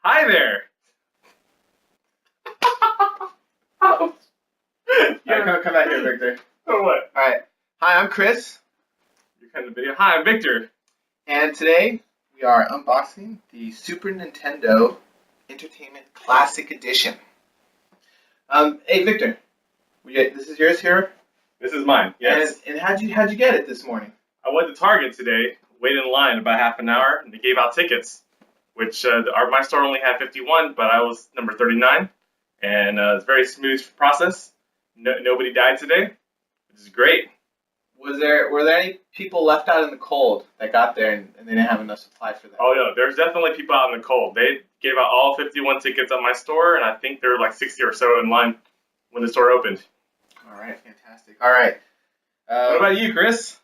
Hi there. Come back here, Victor. Oh, what? All right. Hi, I'm Chris, You're kind of video. Hi, I'm Victor. and today we are unboxing the Super Nintendo Entertainment Classic Edition. Hey, Victor, this is yours here. This is mine. Yes. And how'd you get it this morning? I went to Target today, waited in line about half an hour, and they gave out tickets, which my store only had 51, but I was number 39, and it's a very smooth process. Nobody died today, which is great. Were there any people left out in the cold that got there and they didn't have enough supply for that? Oh, yeah, there's definitely people out in the cold. They gave out all 51 tickets at my store, and I think there were like 60 or so in line when the store opened. All right, fantastic. All right. What about you, Chris?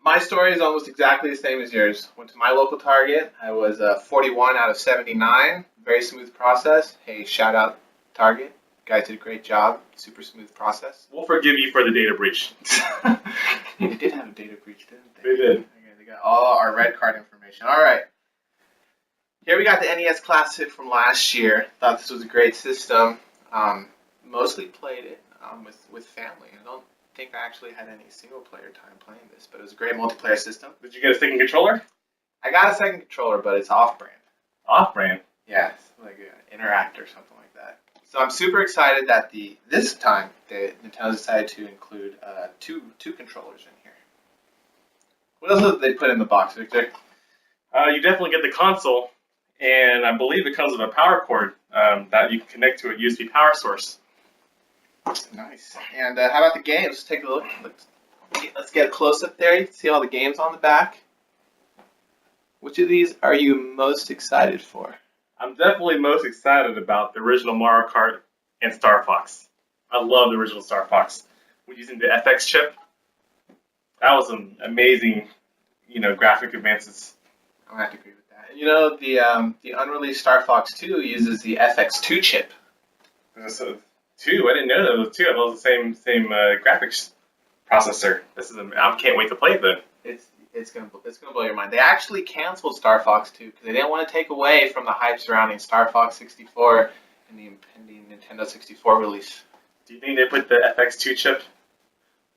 My story is almost exactly the same as yours. Went to my local Target. I was 41 out of 79. Very smooth process. Hey, shout out Target. You guys did a great job. Super smooth process. We'll forgive you for the data breach. They did have a data breach, didn't they? They did. Okay, they got all our red card information. All right. Here we got the NES Classic from last year. Thought this was a great system. Mostly played it with family. I don't think I actually had any single player time playing this, but it was a great multiplayer system. Did you get a second controller? I got a second controller, but it's off-brand. Off-brand. Yeah, it's like an Interact or something like that. So I'm super excited that this time Nintendo decided to include two controllers in here. What else did they put in the box, Victor? You definitely get the console, and I believe it comes with a power cord that you can connect to a USB power source. Nice. And how about the games? Let's take a look. Let's get a close-up there. You can see all the games on the back. Which of these are you most excited for? I'm definitely most excited about the original Mario Kart and Star Fox. I love the original Star Fox. We're using the FX chip. That was some amazing, graphic advances. I'm gonna have to agree with that. And the unreleased Star Fox 2 uses the FX2 chip. So, two? I didn't know that was two. It was the same graphics processor. I can't wait to play it though. It's gonna blow your mind. They actually canceled Star Fox 2 because they didn't want to take away from the hype surrounding Star Fox 64 and the impending Nintendo 64 release. Do you think they put the FX2 chip,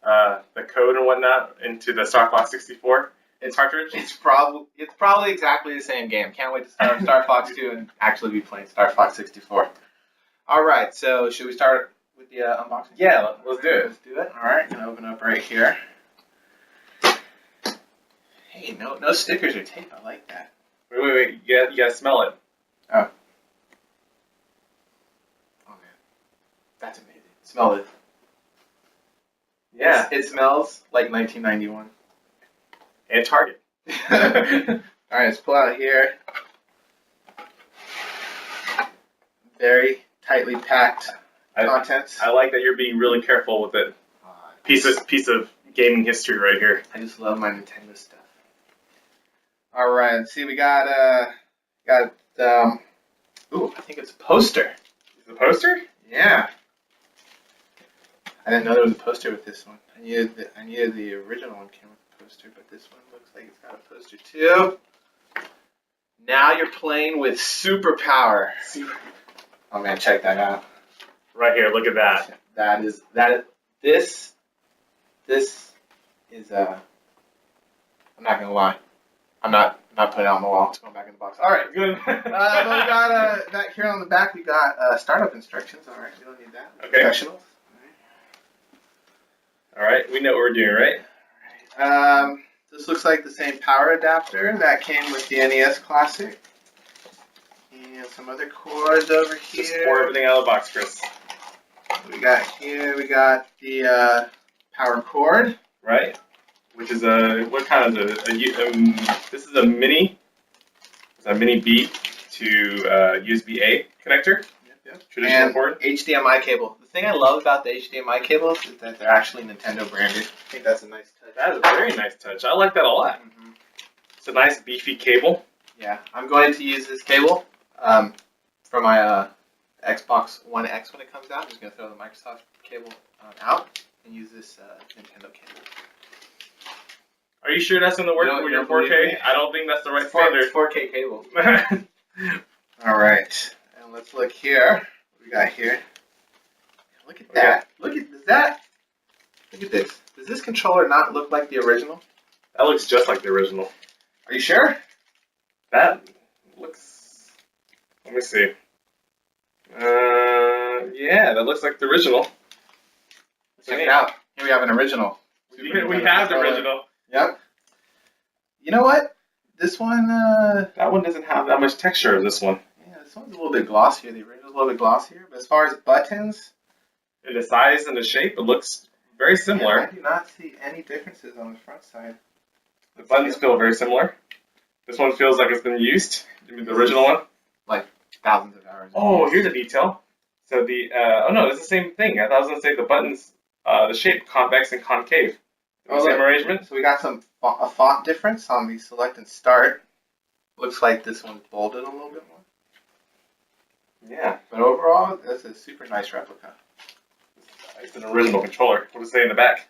the code and whatnot, into the Star Fox 64 cartridge? It's probably exactly the same game. Can't wait to start Star Fox 2 and actually be playing Star Fox 64. All right, so should we start with the unboxing? Yeah, let's do it. Let's do it. All right, gonna open up right here. Hey, no stickers or tape. I like that. Wait. You gotta smell it. Oh man, that's amazing. Smell it. Yeah. It smells like 1991. And Target. All right, let's pull out here. Very tightly packed contents. I like that you're being really careful with it. Piece of gaming history right here. I just love my Nintendo stuff. All right, let's see. We got ooh, I think it's a poster. Is it a poster? Yeah. I didn't know there was a poster with this one. I knew the original one came with a poster, but this one looks like it's got a poster too. Now you're playing with superpower. Oh man, check that out. Right here, look at that. This is I'm not gonna lie. I'm not putting it on the wall. It's going back in the box. All right, good. But we got back here on the back. We got startup instructions. All right, we don't need that. Okay. Professionals. All right, we know what we're doing, right? This looks like the same power adapter that came with the NES Classic. And some other cords over here. Just pour everything out of the box, Chris. We got here. We got the power cord. Right. Which is what kind is it? This is a mini. It's a mini B to USB A connector. Yep. Traditional port. HDMI cable. The thing I love about the HDMI cables is that they're actually Nintendo branded. I think that's a nice touch. That is a very nice touch. I like that a lot. Mm-hmm. It's a nice beefy cable. Yeah, I'm going to use this cable for my Xbox One X when it comes out. I'm just going to throw the Microsoft cable out and use this Nintendo cable. Are you sure that's going to work with your 4K? I don't think that's the right standard. It's 4K cable. All right, and let's look here. What we got here? Look at that. Look at that. Look at this. Does this controller not look like the original? That looks just like the original. Are you sure? That looks. Let me see. Yeah, that looks like the original. Check it out. Here we have an original. We have the original. Yep. You know what? This one. That one doesn't have that much texture as this one. Yeah, this one's a little bit glossier. The original's a little bit glossier, but as far as buttons, In the size and the shape, it looks very similar. I do not see any differences on the front side. The buttons feel very similar. This one feels like it's been used. You mean the original one? Like thousands of hours. Oh, here's a detail. So the oh no, it's the same thing. I thought I was gonna say the buttons, the shape convex and concave. Same arrangement. So we got a font difference on the select and start. Looks like this one's bolded a little bit more. Yeah, But overall, that's a super nice replica. it's an original controller. What does it say in the back?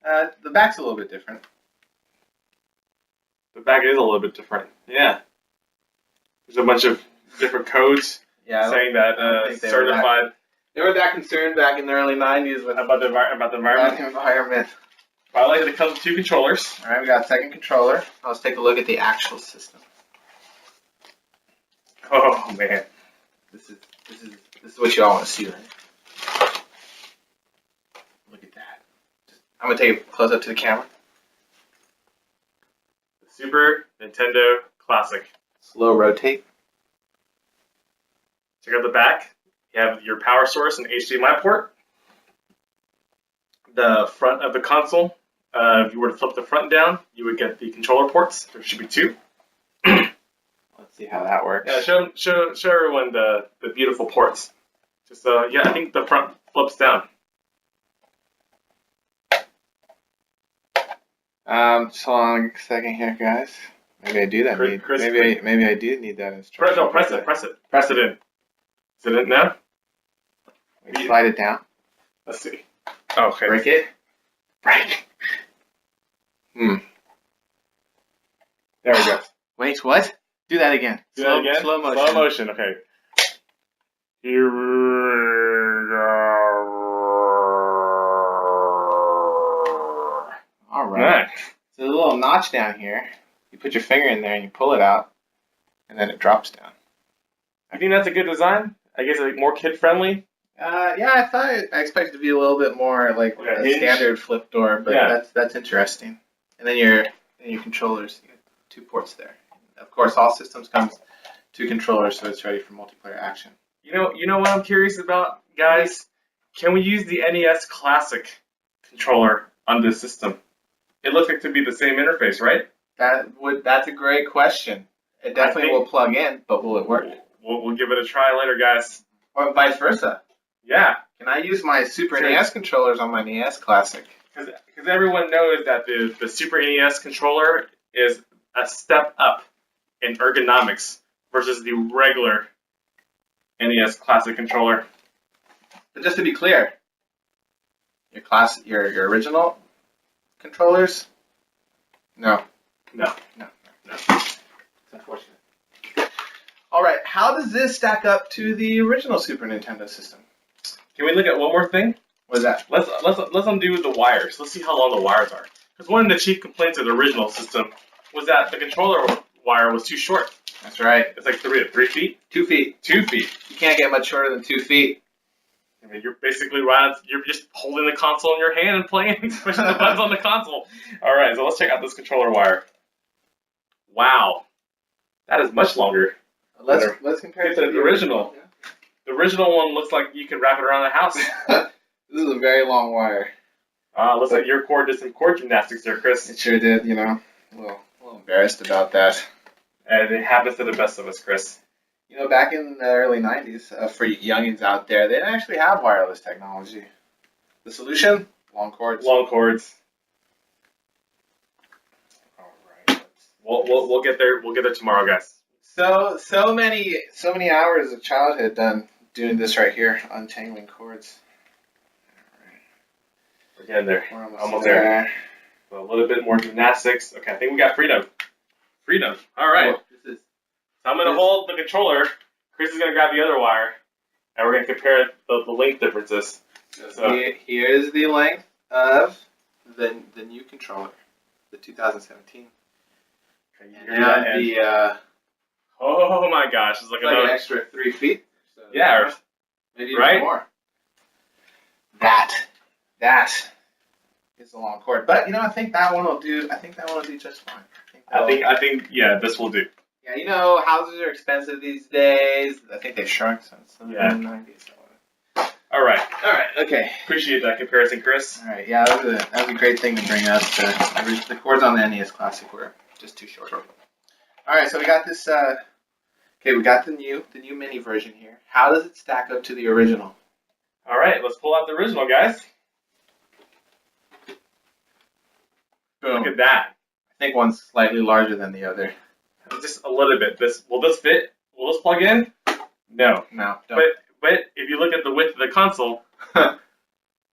The back's a little bit different. The back is a little bit different. Yeah, there's a bunch of different codes saying that certified. They were that concerned back in the early '90s about the environment. I like that it comes with two controllers. All right, we got a second controller. Let's take a look at the actual system. Oh man, This is what you all want to see, right? Look at that. I'm gonna take it close up to the camera. the Super Nintendo Classic. Slow rotate. Check out the back. You have your power source and HDMI port. The front of the console, if you were to flip the front down, you would get the controller ports. There should be two. Let's see how that works. Yeah, show everyone the beautiful ports. Just yeah, I think the front flips down. Just hold on a second here, guys. Maybe I do that. Maybe I do need that instruction. Press it in. Is it in now? Wait, slide it down. Let's see. Oh, okay. Break it. Break. There we go. Wait, what? Do that again. Do that again? Slow motion. Slow motion, okay. Here we go. All right. Nice. So there's a little notch down here. You put your finger in there and you pull it out, and then it drops down. I think that's a good design. I guess like more kid friendly. Yeah, I expected it to be a little bit more like a hinge. standard flip door, but Yeah. that's interesting. And then your controllers, you got 2 ports there. Of course, all systems comes 2 controllers, so it's ready for multiplayer action. You know what I'm curious about, guys? Can we use the NES Classic controller on this system? It looks like to be the same interface, right? That's a great question. It definitely will plug in, but will it work? We'll give it a try later, guys. Or vice versa. Yeah. Can I use my Super NES controllers on my NES Classic? Because everyone knows that the Super NES controller is a step up in ergonomics versus the regular NES Classic controller. But just to be clear, your original controllers? No. It's unfortunate. All right, how does this stack up to the original Super Nintendo system? Can we look at one more thing? What is that? Let's undo the wires. Let's see how long the wires are. Because one of the chief complaints of the original system was that the controller wire was too short. That's right. It's like 3 feet. 2 feet. 2 feet. You can't get much shorter than 2 feet. I mean, you're basically you're just holding the console in your hand and playing, pushing the buttons on the console. All right, so let's check out this controller wire. Wow, that is much longer. Let's compare it to the original. Yeah. The original one looks like you could wrap it around the house. This is a very long wire. Looks like your cord did some cord gymnastics there, Chris. It sure did, you know. A little embarrassed about that. And it happens to the best of us, Chris. You know, back in the early 90s, for youngins out there, they didn't actually have wireless technology. The solution? Long cords. Long cords. All right. We'll get there. We'll get there tomorrow, guys. So many hours of childhood done doing this right here, untangling cords. We're getting there. We're Almost there. So a little bit more gymnastics. Okay, I think we got freedom. Freedom. All right. Cool. So I'm going to hold the controller Chris is gonna grab the other wire, and we're gonna compare the length differences. So Here's the length of the new controller, the 2017. And oh my gosh, it's like an extra 3 feet. So yeah, maybe right? Even more. That is a long cord, but I think that one will do. I think that one will do just fine. I think yeah, this will do. Yeah, houses are expensive these days. I think they've shrunk since the 90s. All right, okay. Appreciate that comparison, Chris. All right, yeah, that was a great thing to bring up. The cords on the NES Classic were just too short. All right, so we got this. Okay, we got the new mini version here. How does it stack up to the original? All right, let's pull out the original, guys. Boom. Look at that. I think one's slightly larger than the other. Just a little bit. Will this fit? Will this plug in? No. No. Don't. But if you look at the width of the console,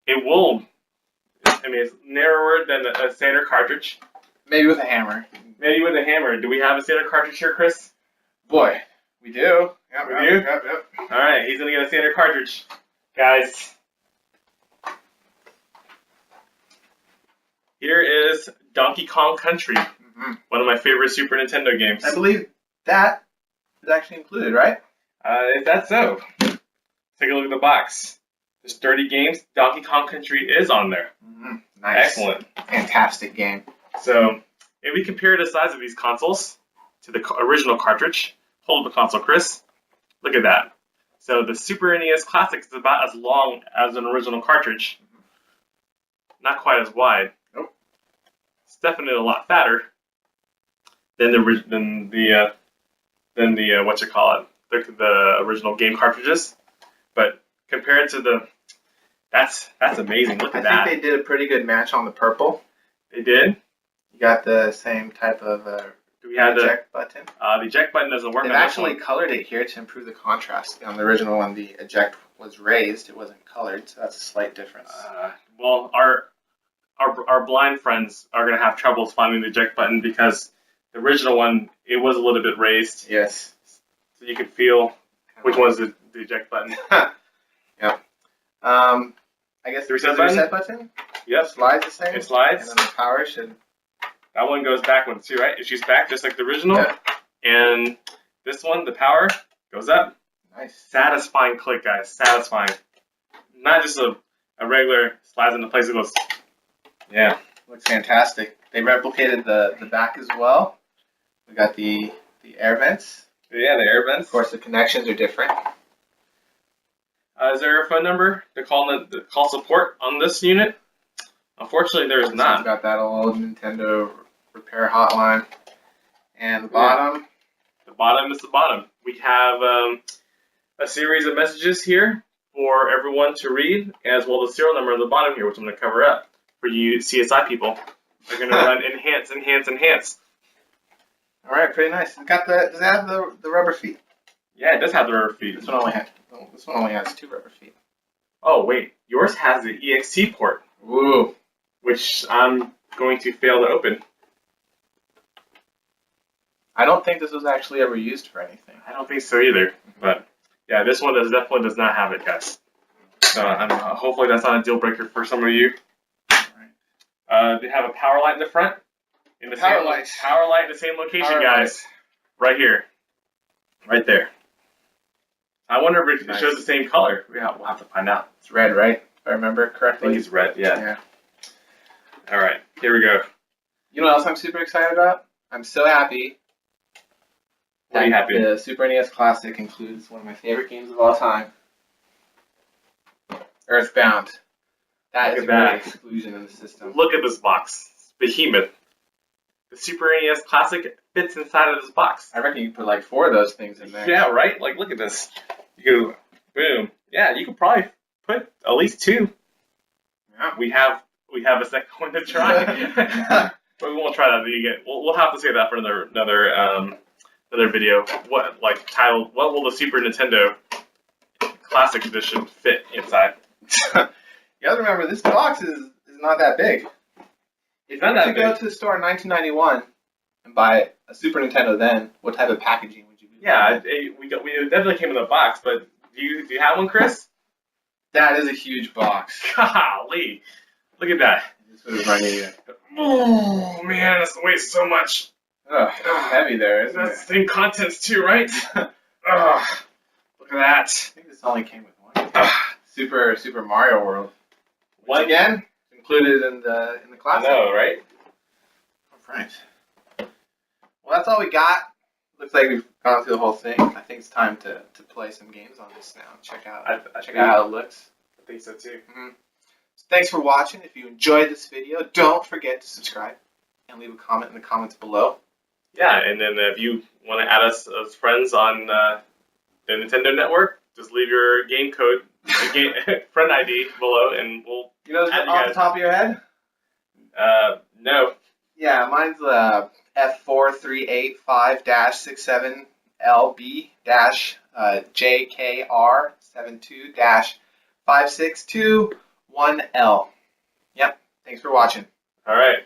it will. I mean, it's narrower than a standard cartridge. Maybe with a hammer. Maybe with a hammer. Do we have a standard cartridge here, Chris? Boy, we do. Yep, we do? Yep. All right, he's going to get a standard cartridge. Guys, here is Donkey Kong Country, one of my favorite Super Nintendo games. I believe that is actually included, right? If that's so. Take a look at the box. There's 30 games. Donkey Kong Country is on there. Nice. Excellent. Fantastic game. So, if we compare the size of these consoles to the original cartridge, hold up the console, Chris. Look at that. So, the Super NES Classic is about as long as an original cartridge. Not quite as wide. Nope. It's definitely a lot fatter than the the original game cartridges. But compared to that's amazing. Look at that. I think they did a pretty good match on the purple. They did. You got the same type of do we have the eject button? The eject button doesn't work. They've on actually this one. colored it here to improve the contrast. On the original one, the eject was raised; it wasn't colored, so that's a slight difference. Well, our blind friends are gonna have troubles finding the eject button because the original one it was a little bit raised. Yes. So you could feel which one's the eject button. Yep. I guess the reset button. Yep. Slides the same. It slides. And then the power should. That one goes backwards too, right? It shoots back just like the original. Yep. And this one, the power goes up. Nice. Satisfying click, guys. Satisfying. Not just a regular slides into place. It goes. Yeah. Looks fantastic. They replicated the back as well. We got the air vents. Yeah, the air vents. Of course, the connections are different. Is there a phone number to call support on this unit? Unfortunately, there is not. We've got that old Nintendo repair hotline. And the bottom. The bottom is the bottom. We have a series of messages here for everyone to read, as well as the serial number on the bottom here, which I'm going to cover up for you CSI people. They're going to run enhance, enhance, enhance. All right, pretty nice. Does it have the rubber feet? Yeah, it does have the rubber feet. This one only has 2 rubber feet. Oh wait, yours has the EXT port. Ooh. Which I'm going to fail to open. I don't think this was actually ever used for anything. I don't think so either. But yeah, this one definitely does not have it, guys. So hopefully that's not a deal breaker for some of you. Right. They have a power light in the front. Power light in the same location, guys. Right here. Right there. I wonder if it shows the same color. We'll have to find out. It's red, right? If I remember correctly. I think it's red, yeah. All right, here we go. You know what else I'm super excited about? I'm so happy. What are you happy? The Super NES Classic includes one of my favorite games of all time, Earthbound. That is a great exclusion in the system. Look at this box. It's behemoth. The Super NES Classic fits inside of this box. I reckon you could put like 4 of those things in there. Yeah, right? Like, look at this. You go, boom. Yeah, you could probably put at least 2. Yeah. We have a second one to try. But we won't try that again. We'll have to save that for another video. What will the Super Nintendo Classic Edition fit inside? You gotta remember, this box is not that big. If you go to the store in 1991 and buy a Super Nintendo then, what type of packaging would you Yeah, we definitely came in a box, but do you have one, Chris? That is a huge box. Golly, look at that. This was running. Oh man, this weighs so much. Oh, heavy there, isn't That's it? the same contents too, right? Ugh, look at that. I think this only came with one. Super Mario World. Once One again, included in the I classic. know, right? All right. Well, that's all we got. Looks like we've gone through the whole thing. I think it's time to play some games on this now. Check out how it looks. I think so too. So thanks for watching. If you enjoyed this video, don't forget to subscribe and leave a comment in the comments below. Yeah, and then if you want to add us as friends on the Nintendo Network, just leave your game code, friend ID below, and we'll You know add you off guys. the top of your head? No. Yeah, mine's F4385-67LB-JKR72-5621L. Yep. Thanks for watching. All right.